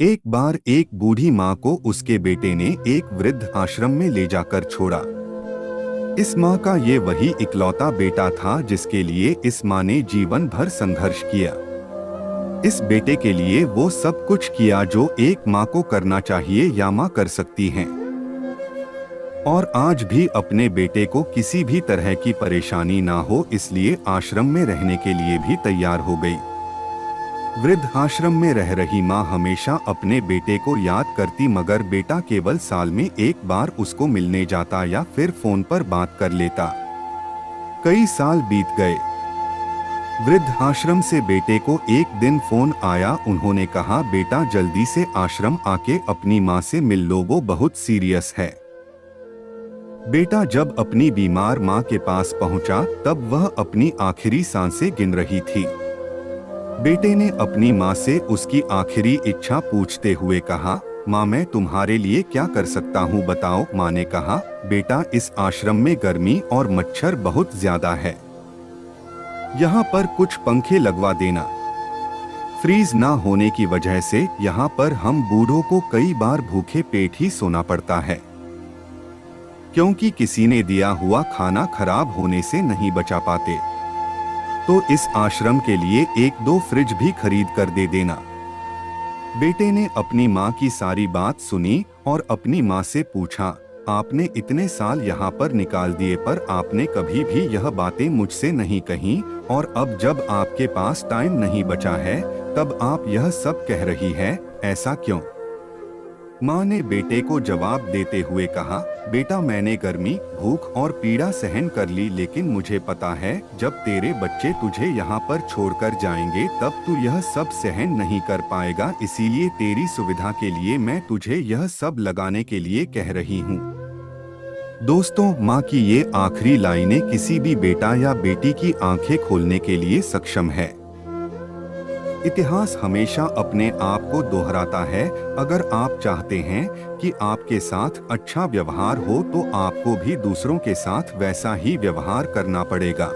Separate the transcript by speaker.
Speaker 1: एक बार एक बूढ़ी माँ को उसके बेटे ने एक वृद्ध आश्रम में ले जाकर छोड़ा। इस माँ का ये वही इकलौता बेटा था जिसके लिए इस माँ ने जीवन भर संघर्ष किया। इस बेटे के लिए वो सब कुछ किया जो एक माँ को करना चाहिए या माँ कर सकती हैं। और आज भी अपने बेटे को किसी भी तरह की परेशानी ना हो इसलिए आश्रम में रहने के लिए भी तैयार हो गई। वृद्ध आश्रम में रह रही माँ हमेशा अपने बेटे को याद करती मगर बेटा केवल साल में एक बार उसको मिलने जाता या फिर फोन पर बात कर लेता। कई साल बीत गए। वृद्ध आश्रम से बेटे को एक दिन फोन आया। उन्होंने कहा, बेटा जल्दी से आश्रम आके अपनी माँ से मिल लो, वो बहुत सीरियस है। बेटा जब अपनी बीमार माँ के पास पहुंचा तब वह अपनी आखिरी सांसें गिन रही थी। बेटे ने अपनी माँ से उसकी आखिरी इच्छा पूछते हुए कहा, माँ मैं तुम्हारे लिए क्या कर सकता हूँ बताओ। माँ ने कहा, बेटा इस आश्रम में गर्मी और मच्छर बहुत ज्यादा है, यहाँ पर कुछ पंखे लगवा देना। फ्रीज ना होने की वजह से यहाँ पर हम बूढ़ों को कई बार भूखे पेट ही सोना पड़ता है, क्योंकि किसी ने दिया हुआ खाना खराब होने से नहीं बचा पाते। तो इस आश्रम के लिए एक दो फ्रिज भी खरीद कर दे देना। बेटे ने अपनी माँ की सारी बात सुनी और अपनी माँ से पूछा, आपने इतने साल यहाँ पर निकाल दिए पर आपने कभी भी यह बातें मुझसे नहीं कहीं, और अब जब आपके पास टाइम नहीं बचा है तब आप यह सब कह रही है, ऐसा क्यों? माँ ने बेटे को जवाब देते हुए कहा, बेटा मैंने गर्मी, भूख और पीड़ा सहन कर ली, लेकिन मुझे पता है जब तेरे बच्चे तुझे यहाँ पर छोड़कर जाएंगे तब तू यह सब सहन नहीं कर पाएगा, इसीलिए तेरी सुविधा के लिए मैं तुझे यह सब लगाने के लिए कह रही हूँ। दोस्तों, माँ की ये आखिरी लाइनें किसी भी बेटा या बेटी की आंखें खोलने के लिए सक्षम है। इतिहास हमेशा अपने आप को दोहराता है। अगर आप चाहते हैं कि आपके साथ अच्छा व्यवहार हो तो आपको भी दूसरों के साथ वैसा ही व्यवहार करना पड़ेगा।